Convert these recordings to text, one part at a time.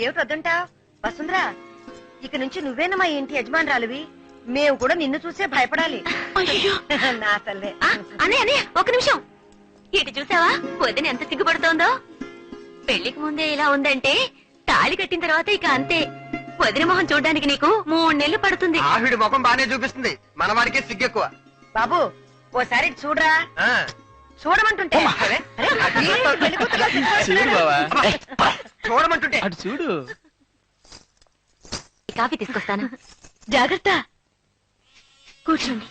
ఏమిటి వద్దంటా వసుంధరా, ఇక నుంచి నువ్వేనమ్మా ఇంటి యజమానురాలివి. మేము కూడా నిన్ను చూసే భయపడాలి. నా తల్లే. అనే ఒక నిమిషం, ఇటు చూసావా వదిన ఎంత సిగ్గుపడుతోందో. పెళ్లికి ముందే ఇలా ఉందంటే తాళి కట్టిన తర్వాత ఇక అంతే. వదిన మొహం చూడడానికి నీకు 3 నెలలు పడుతుంది. ఆవిడ ముఖం బానే చూపిస్తుంది, మన వాడికి సిగ్గెక్కువ. బాబు ఓసారి చూడరా. చూడమంటుంటే చూడమంటుంటే అటు చూడు. కాఫీ తీసుకొస్తాను. జాగ్రత్త. కూర్చోండి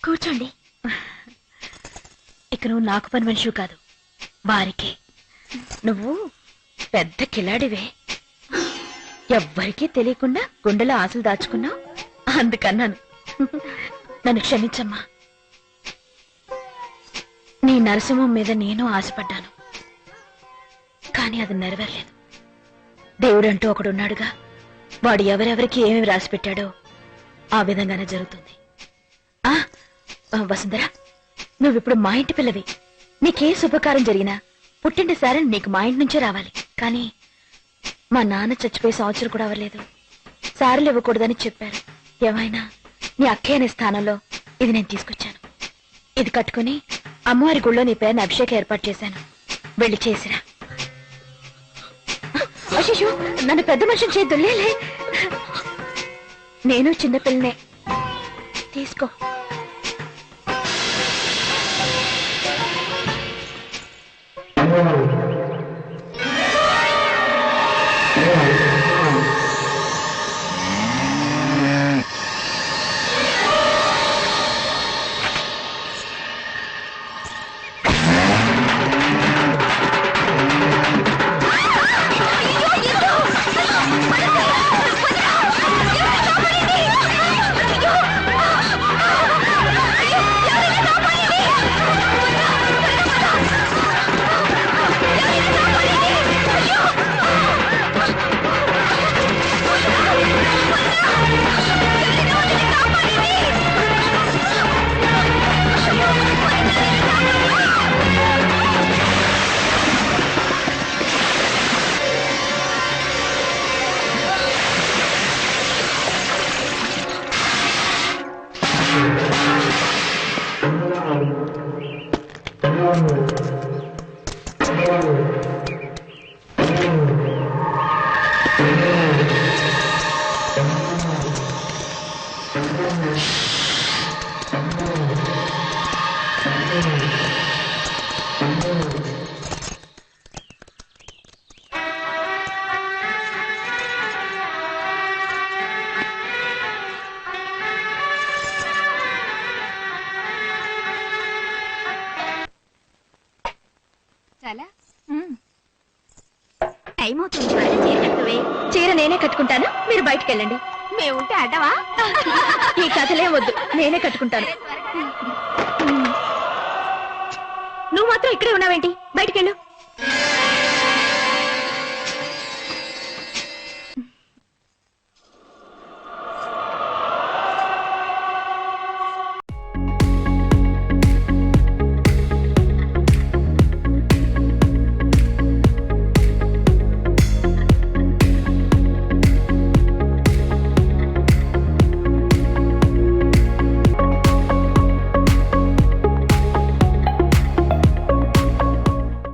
కూర్చోండి. ఇక నువ్వు నాకు పని మనిషి కాదు, వారికి. నువ్వు పెద్ద కిలాడివే. ఎవ్వరికీ తెలియకుండా గుండెలో ఆశలు దాచుకున్నావు, అందుకన్నాను. నన్ను క్షమించమ్మా. నీ నరసింహం మీద నేను ఆశపడ్డాను, కానీ అది నెరవేరలేదు. దేవుడంటూ ఒకడున్నాడుగా, వాడు ఎవరెవరికి ఏమేమి రాసి పెట్టాడో ఆ విధంగానే జరుగుతుంది. వసుంధరా, నువ్విప్పుడు మా ఇంటి పిల్లవి. నీకే శుభకారం జరిగినా పుట్టింటి సారని నీకు మా ఇంటి నుంచే రావాలి. కానీ మా నాన్న చచ్చిపోయి సంవత్సరం కూడా అవ్వలేదు, సారీలు ఇవ్వకూడదని చెప్పారు. ఏమైనా నీ అక్కయ్య అనే స్థానంలో ఇది నేను తీసుకొచ్చాను. ఇది కట్టుకుని అమ్మవారి గుళ్ళో నీ పేరుని అభిషేకం ఏర్పాటు చేశాను. వెళ్ళి చేసిరా. అశిషు, నన్ను పెద్ద మనిషిని చేద్దులేలే. నేను చిన్నపిల్లనే. తీసుకో. టైం అవుతుంది. చీర నేనే కట్టుకుంటాను, మీరు బయటకు వెళ్ళండి. మేముంటే అడ్డవా? ఈ కథలే వద్దు, నేనే కట్టుకుంటాను. నువ్వు మాత్రం ఇక్కడే ఉన్నావేంటి? బయటకెళ్ళు.